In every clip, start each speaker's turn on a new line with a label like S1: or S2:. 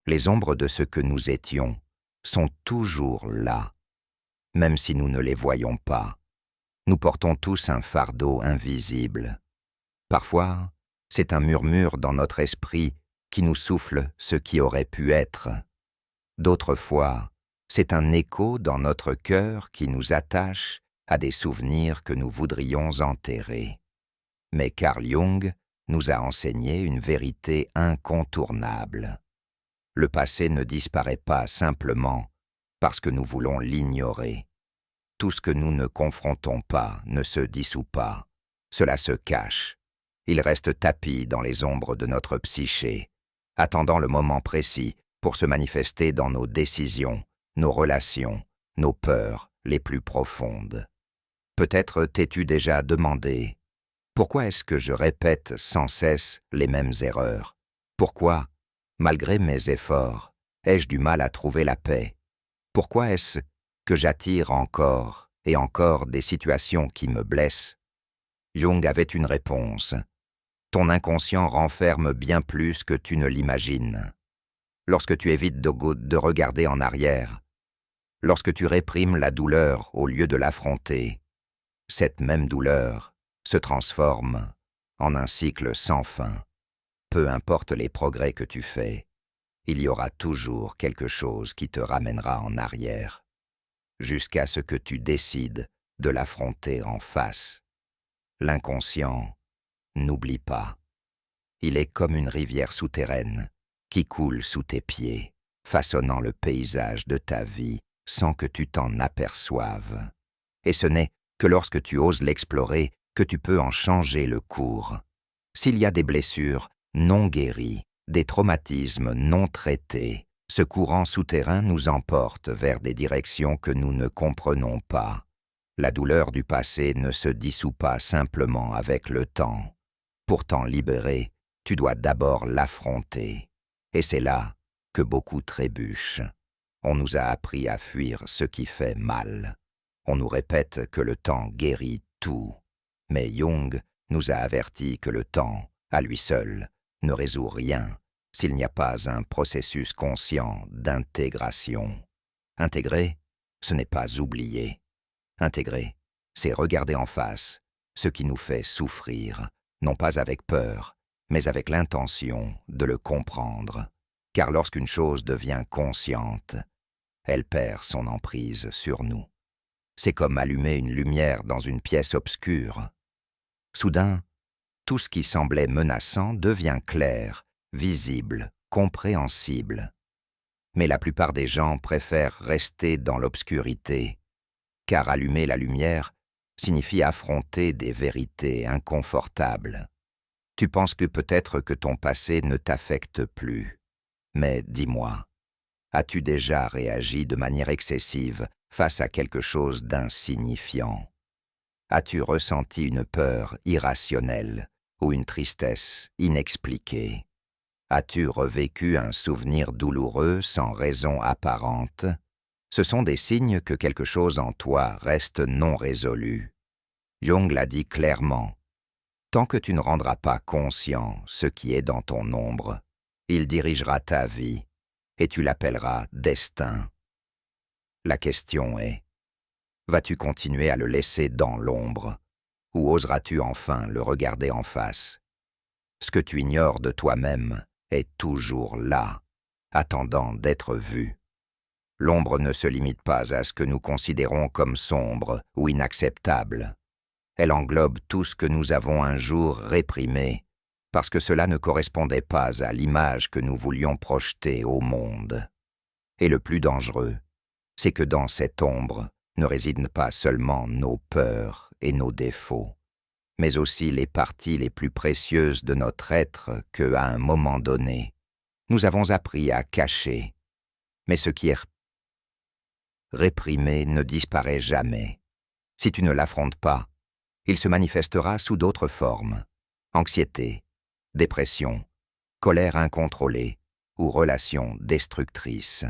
S1: Les ombres de ce que nous étions sont toujours là, même si nous ne les voyons pas. Nous portons tous un fardeau invisible. Parfois, c'est un murmure dans notre esprit qui nous souffle ce qui aurait pu être. D'autres fois, c'est un écho dans notre cœur qui nous attache à des souvenirs que nous voudrions enterrer. Mais Carl Jung nous a enseigné une vérité incontournable. Le passé ne disparaît pas simplement parce que nous voulons l'ignorer. Tout ce que nous ne confrontons pas ne se dissout pas. Cela se cache. Il reste tapi dans les ombres de notre psyché, attendant le moment précis pour se manifester dans nos décisions, nos relations, nos peurs les plus profondes. Peut-être t'es-tu déjà demandé « Pourquoi est-ce que je répète sans cesse les mêmes erreurs? Pourquoi, malgré mes efforts, ai-je du mal à trouver la paix? Pourquoi est-ce que j'attire encore et encore des situations qui me blessent ?» Jung avait une réponse. Ton inconscient renferme bien plus que tu ne l'imagines. Lorsque tu évites de regarder en arrière, lorsque tu réprimes la douleur au lieu de l'affronter, cette même douleur se transforme en un cycle sans fin. Peu importe les progrès que tu fais, il y aura toujours quelque chose qui te ramènera en arrière, jusqu'à ce que tu décides de l'affronter en face. L'inconscient n'oublie pas. Il est comme une rivière souterraine qui coule sous tes pieds, façonnant le paysage de ta vie sans que tu t'en aperçoives. Et ce n'est que lorsque tu oses l'explorer que tu peux en changer le cours. S'il y a des blessures non guéries, des traumatismes non traités, ce courant souterrain nous emporte vers des directions que nous ne comprenons pas. La douleur du passé ne se dissout pas simplement avec le temps. Pour t'en libérer, tu dois d'abord l'affronter. Et c'est là que beaucoup trébuchent. On nous a appris à fuir ce qui fait mal. On nous répète que le temps guérit tout. Mais Jung nous a avertis que le temps, à lui seul, ne résout rien s'il n'y a pas un processus conscient d'intégration. Intégrer, ce n'est pas oublier. Intégrer, c'est regarder en face ce qui nous fait souffrir, non pas avec peur, mais avec l'intention de le comprendre. Car lorsqu'une chose devient consciente, elle perd son emprise sur nous. C'est comme allumer une lumière dans une pièce obscure. Soudain, tout ce qui semblait menaçant devient clair, visible, compréhensible. Mais la plupart des gens préfèrent rester dans l'obscurité, car allumer la lumière signifie affronter des vérités inconfortables. Tu penses que peut-être que ton passé ne t'affecte plus. Mais dis-moi, as-tu déjà réagi de manière excessive face à quelque chose d'insignifiant? As-tu ressenti une peur irrationnelle ou une tristesse inexpliquée? As-tu revécu un souvenir douloureux sans raison apparente? Ce sont des signes que quelque chose en toi reste non résolu. Jung l'a dit clairement. Tant que tu ne rendras pas conscient ce qui est dans ton ombre, il dirigera ta vie et tu l'appelleras destin. La question est, vas-tu continuer à le laisser dans l'ombre ou oseras-tu enfin le regarder en face? Ce que tu ignores de toi-même est toujours là, attendant d'être vu. L'ombre ne se limite pas à ce que nous considérons comme sombre ou inacceptable. Elle englobe tout ce que nous avons un jour réprimé, parce que cela ne correspondait pas à l'image que nous voulions projeter au monde. Et le plus dangereux, c'est que dans cette ombre ne résident pas seulement nos peurs et nos défauts, mais aussi les parties les plus précieuses de notre être que, à un moment donné, nous avons appris à cacher. Mais ce qui est réprimé ne disparaît jamais. Si tu ne l'affrontes pas, il se manifestera sous d'autres formes. Anxiété, dépression, colère incontrôlée ou relations destructrices.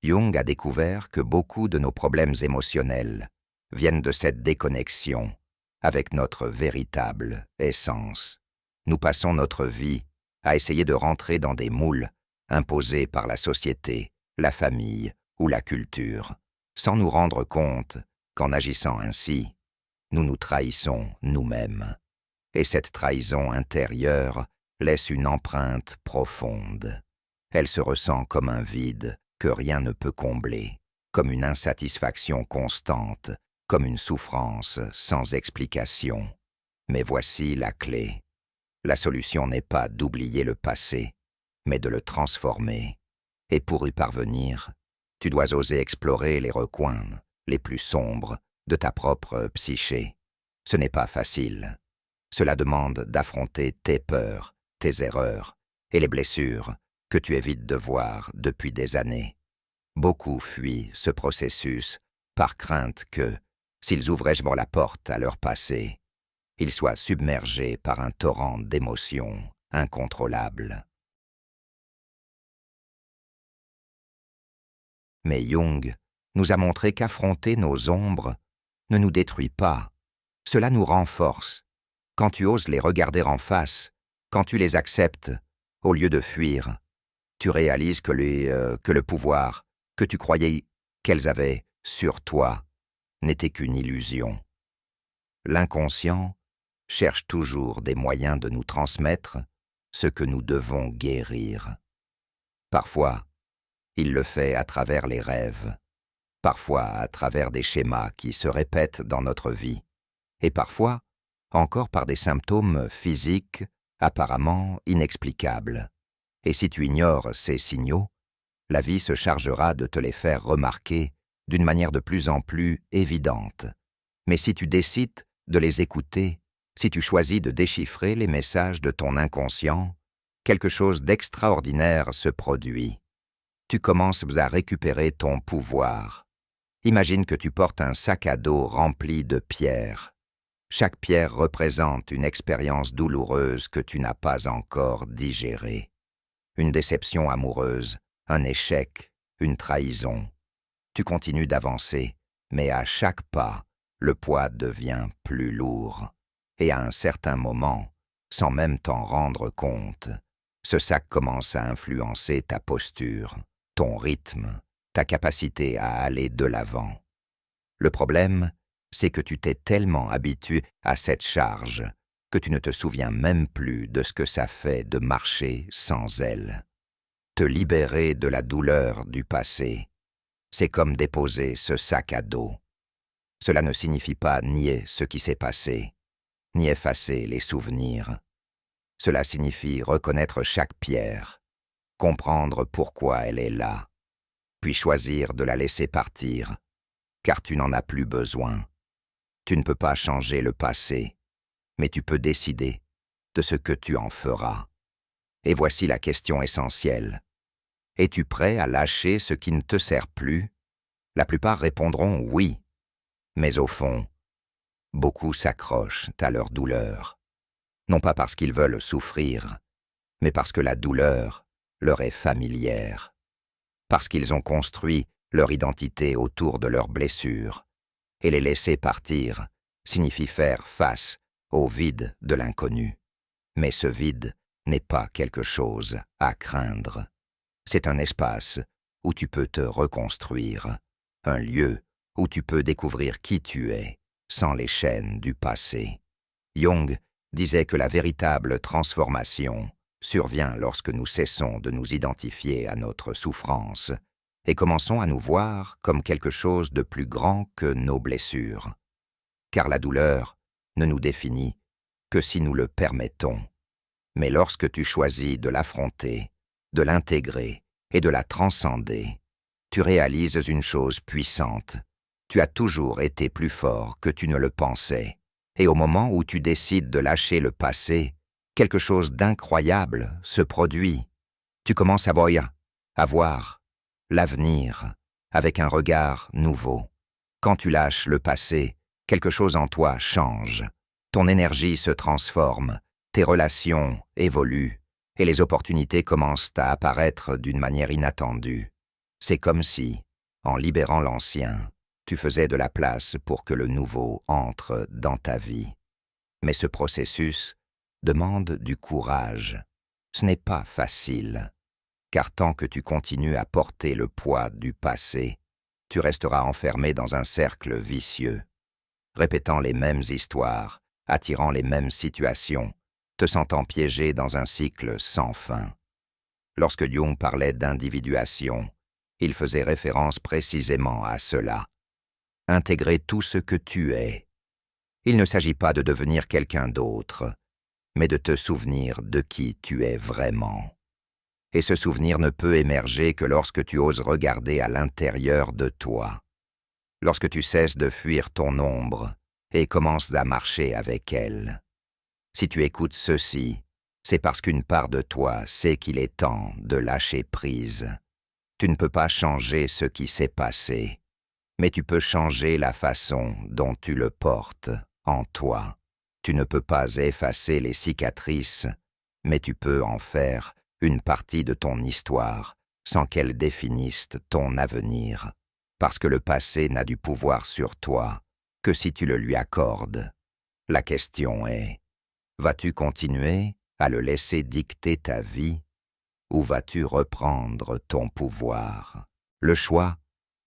S1: Jung a découvert que beaucoup de nos problèmes émotionnels viennent de cette déconnexion avec notre véritable essence. Nous passons notre vie à essayer de rentrer dans des moules imposés par la société, la famille ou la culture, sans nous rendre compte qu'en agissant ainsi, nous nous trahissons nous-mêmes. Et cette trahison intérieure laisse une empreinte profonde. Elle se ressent comme un vide que rien ne peut combler, comme une insatisfaction constante, comme une souffrance sans explication. Mais voici la clé. La solution n'est pas d'oublier le passé, mais de le transformer. Et pour y parvenir, tu dois oser explorer les recoins les plus sombres de ta propre psyché. Ce n'est pas facile. Cela demande d'affronter tes peurs, tes erreurs et les blessures que tu évites de voir depuis des années. Beaucoup fuient ce processus par crainte que, s'ils ouvraient la porte à leur passé, ils soient submergés par un torrent d'émotions incontrôlables. Mais Jung nous a montré qu'affronter nos ombres ne nous détruit pas. Cela nous renforce. Quand tu oses les regarder en face, quand tu les acceptes, au lieu de fuir, tu réalises que le pouvoir que tu croyais qu'elles avaient sur toi n'était qu'une illusion. L'inconscient cherche toujours des moyens de nous transmettre ce que nous devons guérir. Parfois, il le fait à travers les rêves, parfois à travers des schémas qui se répètent dans notre vie, et parfois encore par des symptômes physiques apparemment inexplicables. Et si tu ignores ces signaux, la vie se chargera de te les faire remarquer d'une manière de plus en plus évidente. Mais si tu décides de les écouter, si tu choisis de déchiffrer les messages de ton inconscient, quelque chose d'extraordinaire se produit. Tu commences à récupérer ton pouvoir. Imagine que tu portes un sac à dos rempli de pierres. Chaque pierre représente une expérience douloureuse que tu n'as pas encore digérée. Une déception amoureuse, un échec, une trahison. Tu continues d'avancer, mais à chaque pas, le poids devient plus lourd. Et à un certain moment, sans même t'en rendre compte, ce sac commence à influencer ta posture, ton rythme, ta capacité à aller de l'avant. Le problème, c'est que tu t'es tellement habitué à cette charge que tu ne te souviens même plus de ce que ça fait de marcher sans elle. Te libérer de la douleur du passé, c'est comme déposer ce sac à dos. Cela ne signifie pas nier ce qui s'est passé, ni effacer les souvenirs. Cela signifie reconnaître chaque pierre, comprendre pourquoi elle est là, puis choisir de la laisser partir, car tu n'en as plus besoin. Tu ne peux pas changer le passé, mais tu peux décider de ce que tu en feras. Et voici la question essentielle. Es-tu prêt à lâcher ce qui ne te sert plus? La plupart répondront oui, mais au fond, beaucoup s'accrochent à leur douleur. Non pas parce qu'ils veulent souffrir, mais parce que la douleur leur est familière. Parce qu'ils ont construit leur identité autour de leurs blessures, et les laisser partir signifie faire face au vide de l'inconnu. Mais ce vide n'est pas quelque chose à craindre. C'est un espace où tu peux te reconstruire, un lieu où tu peux découvrir qui tu es, sans les chaînes du passé. Jung disait que la véritable transformation survient lorsque nous cessons de nous identifier à notre souffrance et commençons à nous voir comme quelque chose de plus grand que nos blessures. Car la douleur ne nous définit que si nous le permettons. Mais lorsque tu choisis de l'affronter, de l'intégrer et de la transcender, tu réalises une chose puissante. Tu as toujours été plus fort que tu ne le pensais. Et au moment où tu décides de lâcher le passé, quelque chose d'incroyable se produit. Tu commences à voir l'avenir avec un regard nouveau. Quand tu lâches le passé, quelque chose en toi change. Ton énergie se transforme, tes relations évoluent et les opportunités commencent à apparaître d'une manière inattendue. C'est comme si, en libérant l'ancien, tu faisais de la place pour que le nouveau entre dans ta vie. Mais ce processus demande du courage. Ce n'est pas facile. car tant que tu continues à porter le poids du passé, tu resteras enfermé dans un cercle vicieux, répétant les mêmes histoires, attirant les mêmes situations, te sentant piégé dans un cycle sans fin. Lorsque Jung parlait d'individuation, il faisait référence précisément à cela. Intégrer tout ce que tu es. Il ne s'agit pas de devenir quelqu'un d'autre, mais de te souvenir de qui tu es vraiment. Et ce souvenir ne peut émerger que lorsque tu oses regarder à l'intérieur de toi, lorsque tu cesses de fuir ton ombre et commences à marcher avec elle. Si tu écoutes ceci, c'est parce qu'une part de toi sait qu'il est temps de lâcher prise. Tu ne peux pas changer ce qui s'est passé, mais tu peux changer la façon dont tu le portes en toi. Tu ne peux pas effacer les cicatrices, mais tu peux en faire une partie de ton histoire sans qu'elle définisse ton avenir, parce que le passé n'a du pouvoir sur toi que si tu le lui accordes. La question est, vas-tu continuer à le laisser dicter ta vie ou vas-tu reprendre ton pouvoir? Le choix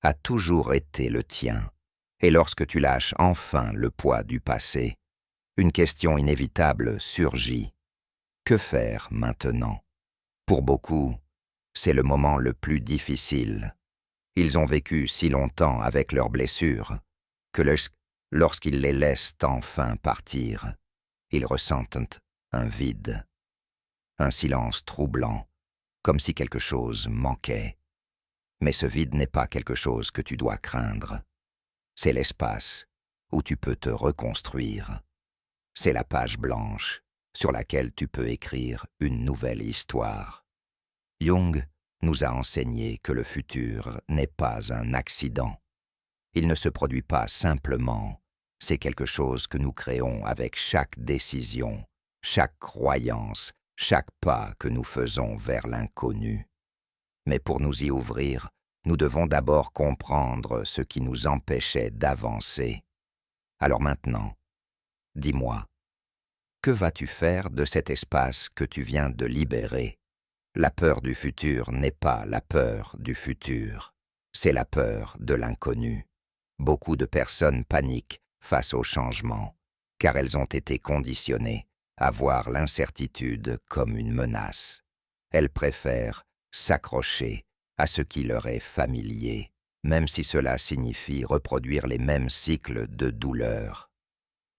S1: a toujours été le tien, et lorsque tu lâches enfin le poids du passé, une question inévitable surgit. Que faire maintenant? Pour beaucoup, c'est le moment le plus difficile. Ils ont vécu si longtemps avec leurs blessures que lorsqu'ils les laissent enfin partir, ils ressentent un vide, un silence troublant, comme si quelque chose manquait. Mais ce vide n'est pas quelque chose que tu dois craindre. C'est l'espace où tu peux te reconstruire. C'est la page blanche sur laquelle tu peux écrire une nouvelle histoire. Jung nous a enseigné que le futur n'est pas un accident. Il ne se produit pas simplement, c'est quelque chose que nous créons avec chaque décision, chaque croyance, chaque pas que nous faisons vers l'inconnu. Mais pour nous y ouvrir, nous devons d'abord comprendre ce qui nous empêchait d'avancer. Alors maintenant, dis-moi, que vas-tu faire de cet espace que tu viens de libérer? La peur du futur n'est pas la peur du futur, c'est la peur de l'inconnu. Beaucoup de personnes paniquent face au changement, car elles ont été conditionnées à voir l'incertitude comme une menace. Elles préfèrent s'accrocher à ce qui leur est familier, même si cela signifie reproduire les mêmes cycles de douleur.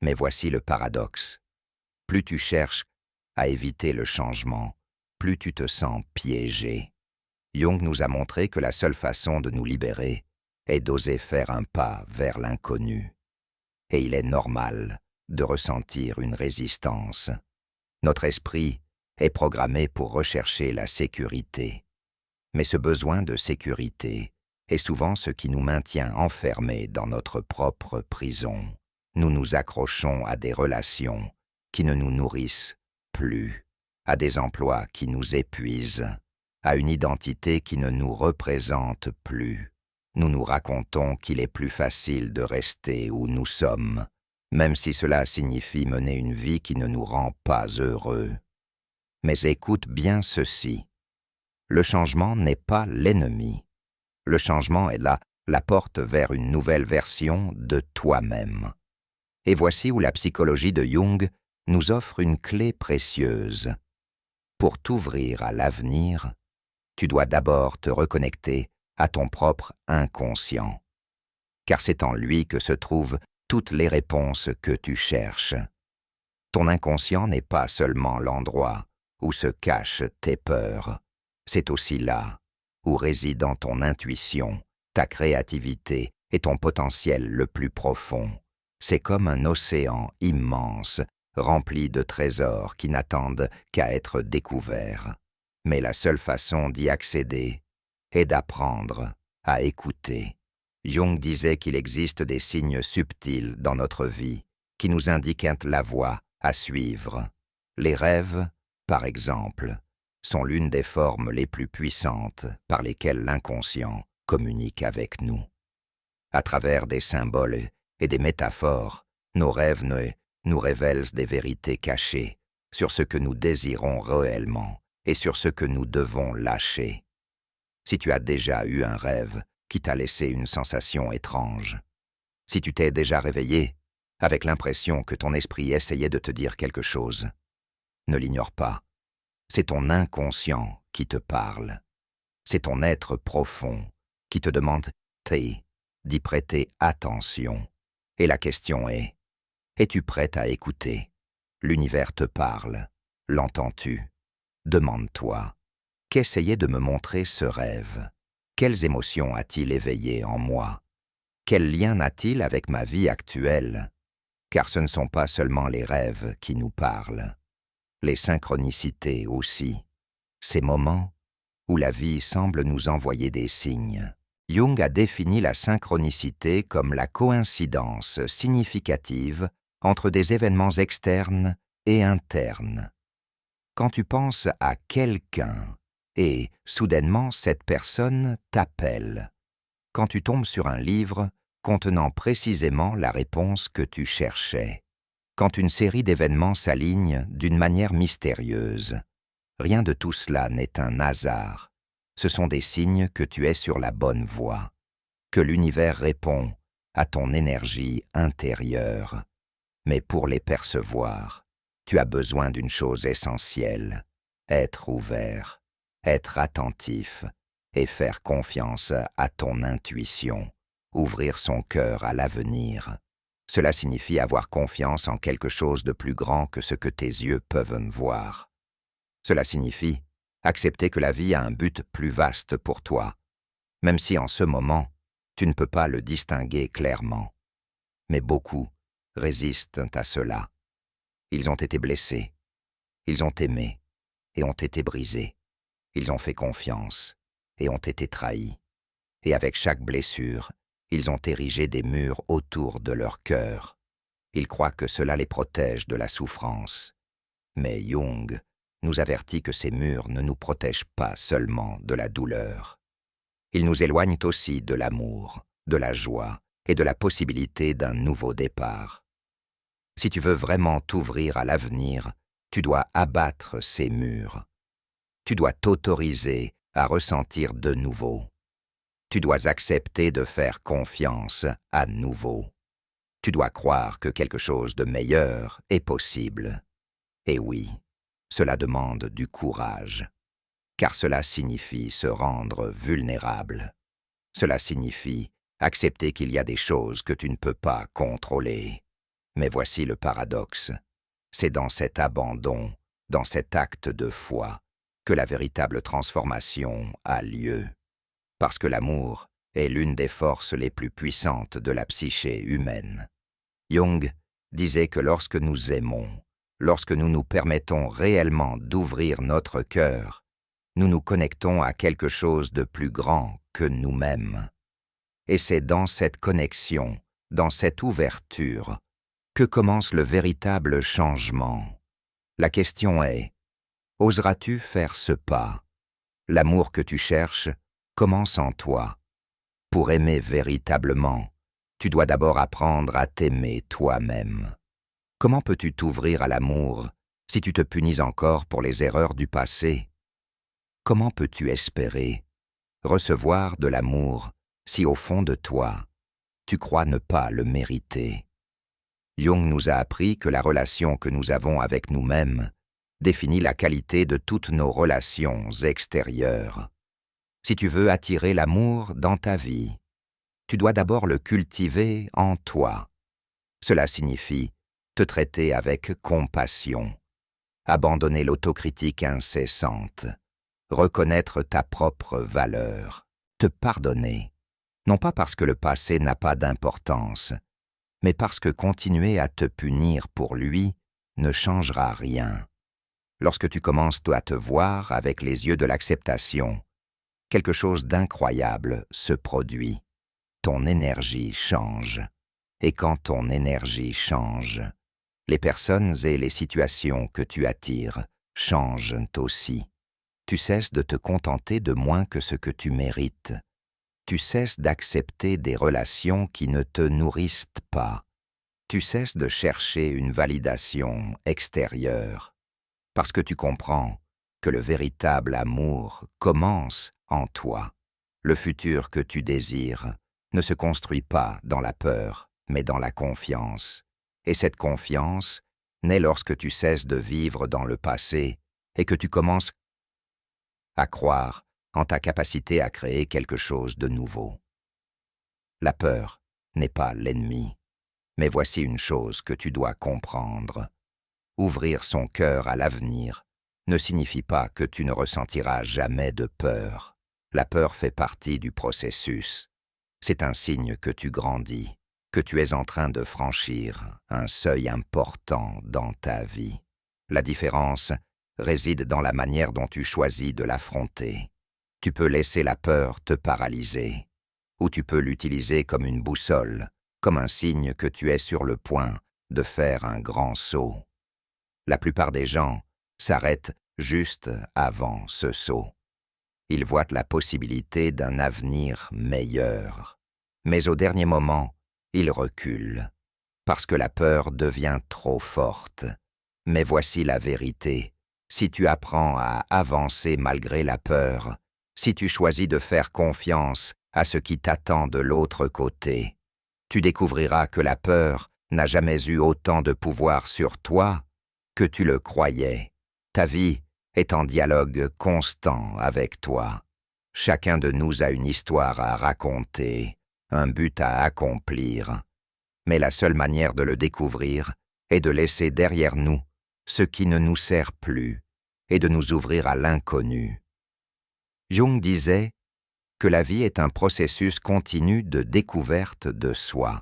S1: Mais voici le paradoxe. Plus tu cherches à éviter le changement, plus tu te sens piégé. Jung nous a montré que la seule façon de nous libérer est d'oser faire un pas vers l'inconnu. Et il est normal de ressentir une résistance. Notre esprit est programmé pour rechercher la sécurité. Mais ce besoin de sécurité est souvent ce qui nous maintient enfermés dans notre propre prison. Nous nous accrochons à des relations qui ne nous nourrissent plus, à des emplois qui nous épuisent, à une identité qui ne nous représente plus. Nous nous racontons qu'il est plus facile de rester où nous sommes, même si cela signifie mener une vie qui ne nous rend pas heureux. Mais écoute bien ceci. Le changement n'est pas l'ennemi. Le changement est là, la porte vers une nouvelle version de toi-même. Et voici où la psychologie de Jung nous offre une clé précieuse. Pour t'ouvrir à l'avenir, tu dois d'abord te reconnecter à ton propre inconscient. Car c'est en lui que se trouvent toutes les réponses que tu cherches. Ton inconscient n'est pas seulement l'endroit où se cachent tes peurs. C'est aussi là où résident ton intuition, ta créativité et ton potentiel le plus profond. C'est comme un océan immense, rempli de trésors qui n'attendent qu'à être découverts. Mais la seule façon d'y accéder est d'apprendre à écouter. Jung disait qu'il existe des signes subtils dans notre vie qui nous indiquent la voie à suivre. Les rêves, par exemple, sont l'une des formes les plus puissantes par lesquelles l'inconscient communique avec nous. À travers des symboles et des métaphores, nos rêves nous révèlent des vérités cachées sur ce que nous désirons réellement et sur ce que nous devons lâcher. Si tu as déjà eu un rêve qui t'a laissé une sensation étrange, si tu t'es déjà réveillé avec l'impression que ton esprit essayait de te dire quelque chose, ne l'ignore pas. C'est ton inconscient qui te parle. C'est ton être profond qui te demande d'y prêter attention. Et la question est, es-tu prête à écouter? L'univers te parle. L'entends-tu? Demande-toi, qu'essayait de me montrer ce rêve? Quelles émotions a-t-il éveillées en moi? Quel lien a-t-il avec ma vie actuelle? Car ce ne sont pas seulement les rêves qui nous parlent. Les synchronicités aussi, ces moments où la vie semble nous envoyer des signes. Jung a défini la synchronicité comme la coïncidence significative entre des événements externes et internes. Quand tu penses à quelqu'un et, soudainement, cette personne t'appelle. Quand tu tombes sur un livre contenant précisément la réponse que tu cherchais. Quand une série d'événements s'aligne d'une manière mystérieuse. Rien de tout cela n'est un hasard. Ce sont des signes que tu es sur la bonne voie, que l'univers répond à ton énergie intérieure. Mais pour les percevoir, tu as besoin d'une chose essentielle, être ouvert, être attentif et faire confiance à ton intuition, ouvrir son cœur à l'avenir. Cela signifie avoir confiance en quelque chose de plus grand que ce que tes yeux peuvent voir. Cela signifie accepter que la vie a un but plus vaste pour toi, même si en ce moment, tu ne peux pas le distinguer clairement. Mais beaucoup résistent à cela. Ils ont été blessés, ils ont aimé et ont été brisés. Ils ont fait confiance et ont été trahis. Et avec chaque blessure, ils ont érigé des murs autour de leur cœur. Ils croient que cela les protège de la souffrance. Mais Jung nous avertit que ces murs ne nous protègent pas seulement de la douleur. Ils nous éloignent aussi de l'amour, de la joie et de la possibilité d'un nouveau départ. Si tu veux vraiment t'ouvrir à l'avenir, tu dois abattre ces murs. Tu dois t'autoriser à ressentir de nouveau. Tu dois accepter de faire confiance à nouveau. Tu dois croire que quelque chose de meilleur est possible. Et oui, cela demande du courage, car cela signifie se rendre vulnérable. Cela signifie accepter qu'il y a des choses que tu ne peux pas contrôler. Mais voici le paradoxe. C'est dans cet abandon, dans cet acte de foi, que la véritable transformation a lieu. Parce que l'amour est l'une des forces les plus puissantes de la psyché humaine. Jung disait que lorsque nous aimons, lorsque nous nous permettons réellement d'ouvrir notre cœur, nous nous connectons à quelque chose de plus grand que nous-mêmes. Et c'est dans cette connexion, dans cette ouverture, que commence le véritable changement. La question est, oseras-tu faire ce pas? L'amour que tu cherches commence en toi. Pour aimer véritablement, tu dois d'abord apprendre à t'aimer toi-même. Comment peux-tu t'ouvrir à l'amour si tu te punis encore pour les erreurs du passé? Comment peux-tu espérer recevoir de l'amour si au fond de toi, tu crois ne pas le mériter? Jung nous a appris que la relation que nous avons avec nous-mêmes définit la qualité de toutes nos relations extérieures. Si tu veux attirer l'amour dans ta vie, tu dois d'abord le cultiver en toi. Cela signifie te traiter avec compassion, abandonner l'autocritique incessante, reconnaître ta propre valeur, te pardonner, non pas parce que le passé n'a pas d'importance, mais parce que continuer à te punir pour lui ne changera rien. Lorsque tu commences à te voir avec les yeux de l'acceptation, quelque chose d'incroyable se produit. Ton énergie change. Et quand ton énergie change, les personnes et les situations que tu attires changent aussi. Tu cesses de te contenter de moins que ce que tu mérites. Tu cesses d'accepter des relations qui ne te nourrissent pas. Tu cesses de chercher une validation extérieure. Parce que tu comprends que le véritable amour commence en toi. Le futur que tu désires ne se construit pas dans la peur, mais dans la confiance. Et cette confiance naît lorsque tu cesses de vivre dans le passé et que tu commences à croire en ta capacité à créer quelque chose de nouveau. La peur n'est pas l'ennemi, mais voici une chose que tu dois comprendre. Ouvrir son cœur à l'avenir ne signifie pas que tu ne ressentiras jamais de peur. La peur fait partie du processus. C'est un signe que tu grandis, que tu es en train de franchir un seuil important dans ta vie. La différence réside dans la manière dont tu choisis de l'affronter. Tu peux laisser la peur te paralyser, ou tu peux l'utiliser comme une boussole, comme un signe que tu es sur le point de faire un grand saut. La plupart des gens s'arrêtent juste avant ce saut. Ils voient la possibilité d'un avenir meilleur. Mais au dernier moment, ils reculent, parce que la peur devient trop forte. Mais voici la vérité. Si tu apprends à avancer malgré la peur, si tu choisis de faire confiance à ce qui t'attend de l'autre côté, tu découvriras que la peur n'a jamais eu autant de pouvoir sur toi que tu le croyais. Ta vie est en dialogue constant avec toi. Chacun de nous a une histoire à raconter, un but à accomplir. Mais la seule manière de le découvrir est de laisser derrière nous ce qui ne nous sert plus et de nous ouvrir à l'inconnu. Jung disait que la vie est un processus continu de découverte de soi.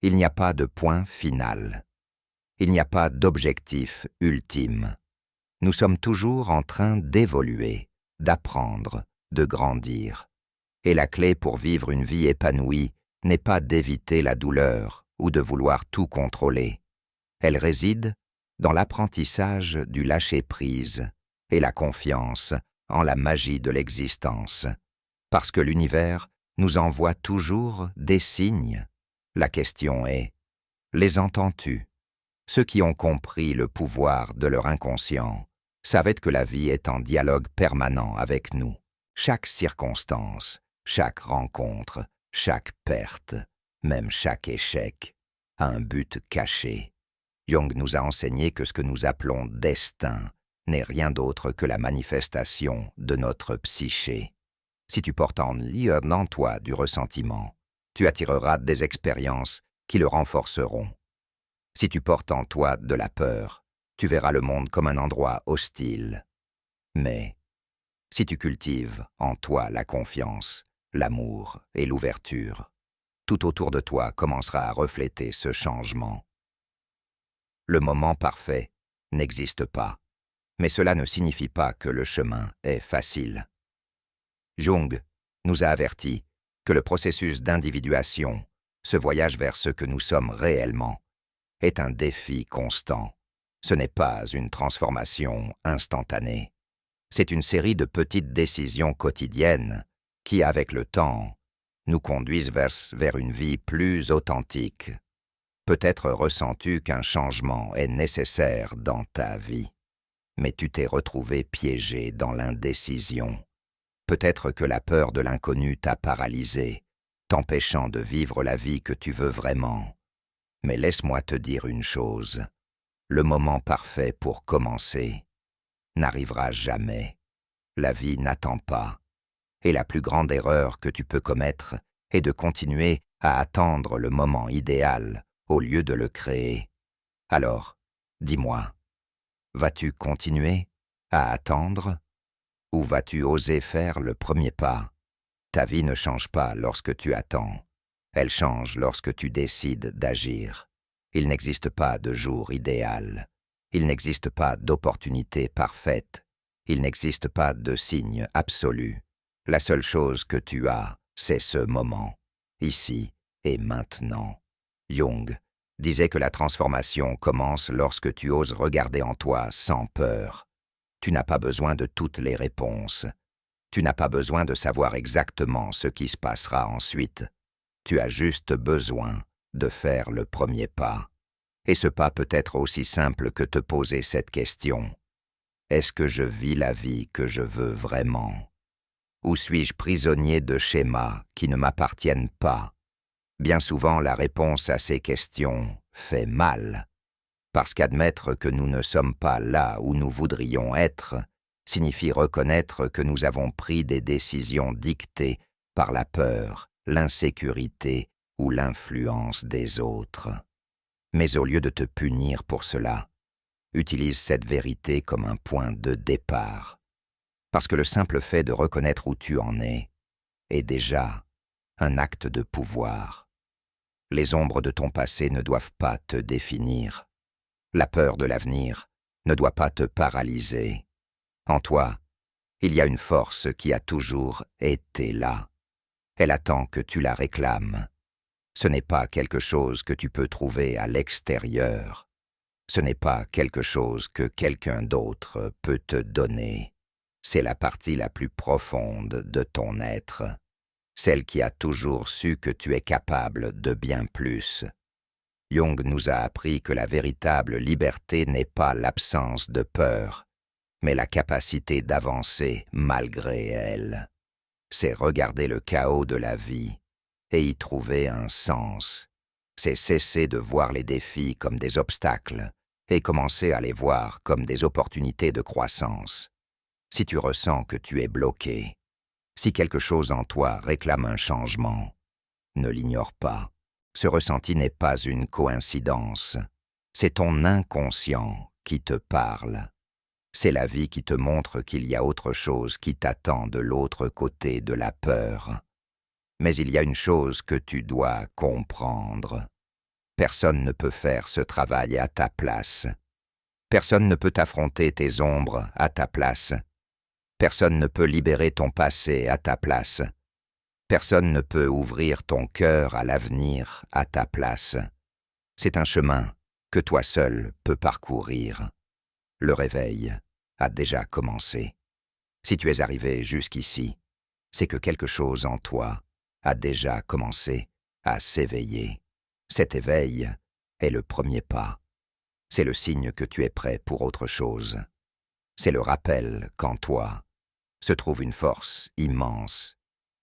S1: Il n'y a pas de point final. Il n'y a pas d'objectif ultime. Nous sommes toujours en train d'évoluer, d'apprendre, de grandir. Et la clé pour vivre une vie épanouie n'est pas d'éviter la douleur ou de vouloir tout contrôler. Elle réside dans l'apprentissage du lâcher-prise et la confiance en la magie de l'existence. Parce que l'univers nous envoie toujours des signes. La question est, les entends-tu? Ceux qui ont compris le pouvoir de leur inconscient savaient que la vie est en dialogue permanent avec nous. Chaque circonstance, chaque rencontre, chaque perte, même chaque échec, a un but caché. Jung nous a enseigné que ce que nous appelons destin n'est rien d'autre que la manifestation de notre psyché. Si tu portes en toi du ressentiment, tu attireras des expériences qui le renforceront. Si tu portes en toi de la peur, tu verras le monde comme un endroit hostile. Mais si tu cultives en toi la confiance, l'amour et l'ouverture, tout autour de toi commencera à refléter ce changement. Le moment parfait n'existe pas, mais cela ne signifie pas que le chemin est facile. Jung nous a avertis que le processus d'individuation, ce voyage vers ce que nous sommes réellement, est un défi constant. Ce n'est pas une transformation instantanée. C'est une série de petites décisions quotidiennes qui, avec le temps, nous conduisent vers une vie plus authentique. Peut-être ressens-tu qu'un changement est nécessaire dans ta vie, mais tu t'es retrouvé piégé dans l'indécision. Peut-être que la peur de l'inconnu t'a paralysé, t'empêchant de vivre la vie que tu veux vraiment. Mais laisse-moi te dire une chose, le moment parfait pour commencer n'arrivera jamais. La vie n'attend pas. Et la plus grande erreur que tu peux commettre est de continuer à attendre le moment idéal au lieu de le créer. Alors, dis-moi, vas-tu continuer à attendre ou vas-tu oser faire le premier pas? Ta vie ne change pas lorsque tu attends. Elle change lorsque tu décides d'agir. Il n'existe pas de jour idéal. Il n'existe pas d'opportunité parfaite. Il n'existe pas de signe absolu. La seule chose que tu as, c'est ce moment, ici et maintenant. Jung disait que la transformation commence lorsque tu oses regarder en toi sans peur. Tu n'as pas besoin de toutes les réponses. Tu n'as pas besoin de savoir exactement ce qui se passera ensuite. Tu as juste besoin de faire le premier pas. Et ce pas peut être aussi simple que te poser cette question. Est-ce que je vis la vie que je veux vraiment? Ou suis-je prisonnier de schémas qui ne m'appartiennent pas? Bien souvent, la réponse à ces questions fait mal, parce qu'admettre que nous ne sommes pas là où nous voudrions être signifie reconnaître que nous avons pris des décisions dictées par la peur, l'insécurité ou l'influence des autres. Mais au lieu de te punir pour cela, utilise cette vérité comme un point de départ. Parce que le simple fait de reconnaître où tu en es est déjà un acte de pouvoir. Les ombres de ton passé ne doivent pas te définir. La peur de l'avenir ne doit pas te paralyser. En toi, il y a une force qui a toujours été là. Elle attend que tu la réclames. Ce n'est pas quelque chose que tu peux trouver à l'extérieur. Ce n'est pas quelque chose que quelqu'un d'autre peut te donner. C'est la partie la plus profonde de ton être, celle qui a toujours su que tu es capable de bien plus. Jung nous a appris que la véritable liberté n'est pas l'absence de peur, mais la capacité d'avancer malgré elle. C'est regarder le chaos de la vie et y trouver un sens. C'est cesser de voir les défis comme des obstacles et commencer à les voir comme des opportunités de croissance. Si tu ressens que tu es bloqué, si quelque chose en toi réclame un changement, ne l'ignore pas. Ce ressenti n'est pas une coïncidence. C'est ton inconscient qui te parle. C'est la vie qui te montre qu'il y a autre chose qui t'attend de l'autre côté de la peur. Mais il y a une chose que tu dois comprendre. Personne ne peut faire ce travail à ta place. Personne ne peut affronter tes ombres à ta place. Personne ne peut libérer ton passé à ta place. Personne ne peut ouvrir ton cœur à l'avenir à ta place. C'est un chemin que toi seul peux parcourir. Le réveil a déjà commencé. Si tu es arrivé jusqu'ici, c'est que quelque chose en toi a déjà commencé à s'éveiller. Cet éveil est le premier pas. C'est le signe que tu es prêt pour autre chose. C'est le rappel qu'en toi se trouve une force immense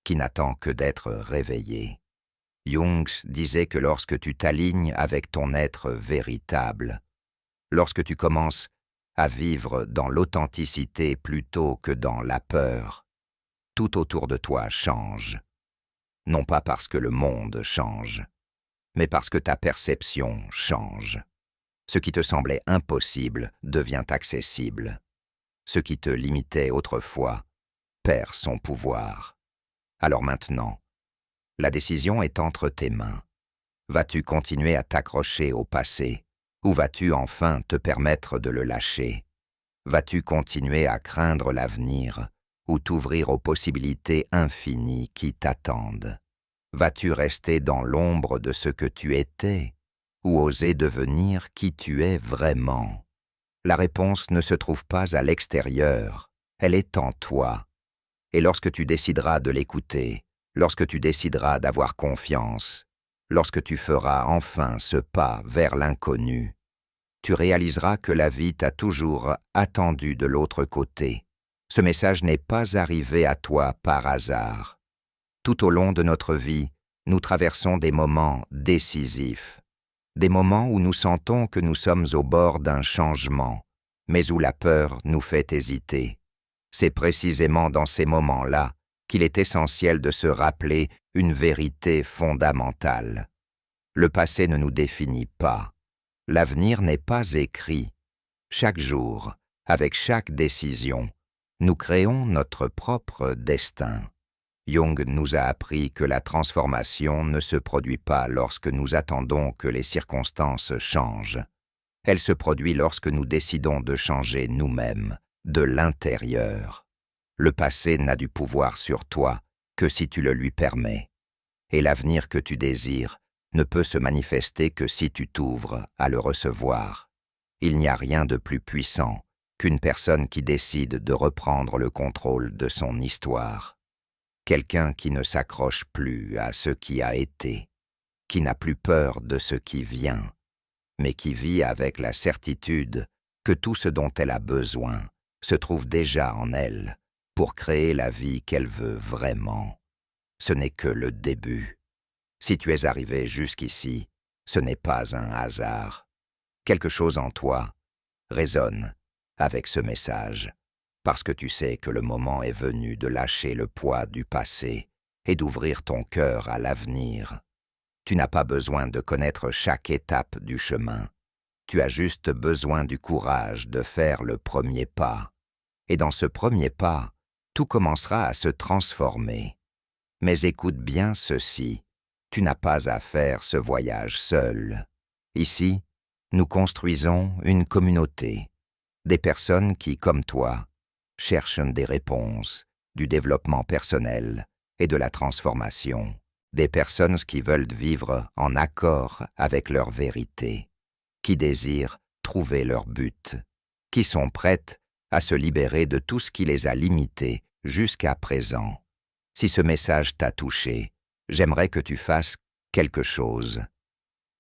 S1: qui n'attend que d'être réveillée. Jung disait que lorsque tu t'alignes avec ton être véritable, lorsque tu commences à vivre dans l'authenticité plutôt que dans la peur, tout autour de toi change. Non pas parce que le monde change, mais parce que ta perception change. Ce qui te semblait impossible devient accessible. Ce qui te limitait autrefois perd son pouvoir. Alors maintenant, la décision est entre tes mains. Vas-tu continuer à t'accrocher au passé, ou vas-tu enfin te permettre de le lâcher? Vas-tu continuer à craindre l'avenir, ou t'ouvrir aux possibilités infinies qui t'attendent? Vas-tu rester dans l'ombre de ce que tu étais, ou oser devenir qui tu es vraiment? La réponse ne se trouve pas à l'extérieur, elle est en toi. Et lorsque tu décideras de l'écouter, lorsque tu décideras d'avoir confiance, lorsque tu feras enfin ce pas vers l'inconnu, tu réaliseras que la vie t'a toujours attendu de l'autre côté. Ce message n'est pas arrivé à toi par hasard. Tout au long de notre vie, nous traversons des moments décisifs, des moments où nous sentons que nous sommes au bord d'un changement, mais où la peur nous fait hésiter. C'est précisément dans ces moments-là qu'il est essentiel de se rappeler une vérité fondamentale. Le passé ne nous définit pas. L'avenir n'est pas écrit. Chaque jour, avec chaque décision, nous créons notre propre destin. Jung nous a appris que la transformation ne se produit pas lorsque nous attendons que les circonstances changent. Elle se produit lorsque nous décidons de changer nous-mêmes, de l'intérieur. Le passé n'a du pouvoir sur toi que si tu le lui permets. Et l'avenir que tu désires ne peut se manifester que si tu t'ouvres à le recevoir. Il n'y a rien de plus puissant qu'une personne qui décide de reprendre le contrôle de son histoire. Quelqu'un qui ne s'accroche plus à ce qui a été, qui n'a plus peur de ce qui vient, mais qui vit avec la certitude que tout ce dont elle a besoin se trouve déjà en elle pour créer la vie qu'elle veut vraiment. Ce n'est que le début. Si tu es arrivé jusqu'ici, ce n'est pas un hasard. Quelque chose en toi résonne avec ce message, parce que tu sais que le moment est venu de lâcher le poids du passé et d'ouvrir ton cœur à l'avenir. Tu n'as pas besoin de connaître chaque étape du chemin. Tu as juste besoin du courage de faire le premier pas. Et dans ce premier pas, tout commencera à se transformer. Mais écoute bien ceci, tu n'as pas à faire ce voyage seul. Ici, nous construisons une communauté, des personnes qui, comme toi, cherchent des réponses, du développement personnel et de la transformation. Des personnes qui veulent vivre en accord avec leur vérité, qui désirent trouver leur but, qui sont prêtes à se libérer de tout ce qui les a limités jusqu'à présent. Si ce message t'a touché, j'aimerais que tu fasses quelque chose.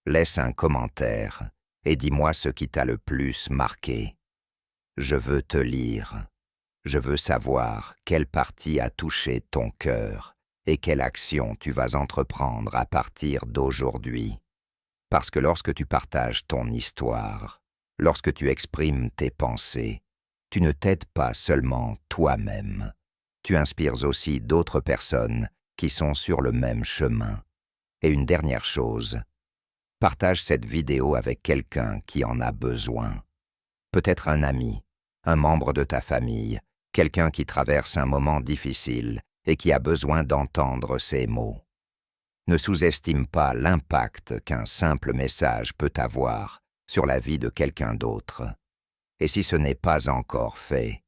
S1: Laisse un commentaire et dis-moi ce qui t'a le plus marqué. Je veux te lire. Je veux savoir quelle partie a touché ton cœur et quelle action tu vas entreprendre à partir d'aujourd'hui. Parce que lorsque tu partages ton histoire, lorsque tu exprimes tes pensées, tu ne t'aides pas seulement toi-même. Tu inspires aussi d'autres personnes qui sont sur le même chemin. Et une dernière chose, partage cette vidéo avec quelqu'un qui en a besoin. Peut-être un ami, un membre de ta famille, quelqu'un qui traverse un moment difficile et qui a besoin d'entendre ces mots. Ne sous-estime pas l'impact qu'un simple message peut avoir sur la vie de quelqu'un d'autre. Et si ce n'est pas encore fait,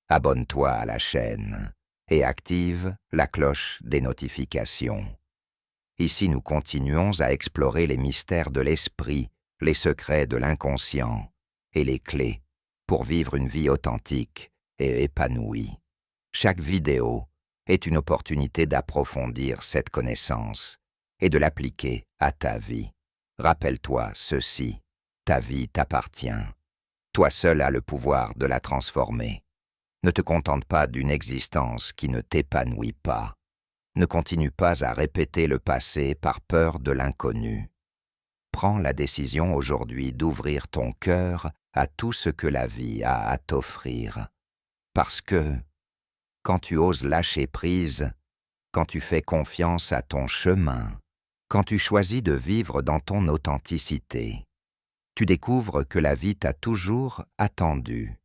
S1: abonne-toi à la chaîne et active la cloche des notifications. Ici, nous continuons à explorer les mystères de l'esprit, les secrets de l'inconscient et les clés pour vivre une vie authentique et épanouie. Chaque vidéo est une opportunité d'approfondir cette connaissance et de l'appliquer à ta vie. Rappelle-toi ceci, ta vie t'appartient. Toi seul as le pouvoir de la transformer. Ne te contente pas d'une existence qui ne t'épanouit pas. Ne continue pas à répéter le passé par peur de l'inconnu. Prends la décision aujourd'hui d'ouvrir ton cœur à tout ce que la vie a à t'offrir. Parce que, quand tu oses lâcher prise, quand tu fais confiance à ton chemin, quand tu choisis de vivre dans ton authenticité, tu découvres que la vie t'a toujours attendu.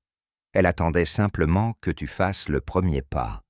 S1: Elle attendait simplement que tu fasses le premier pas.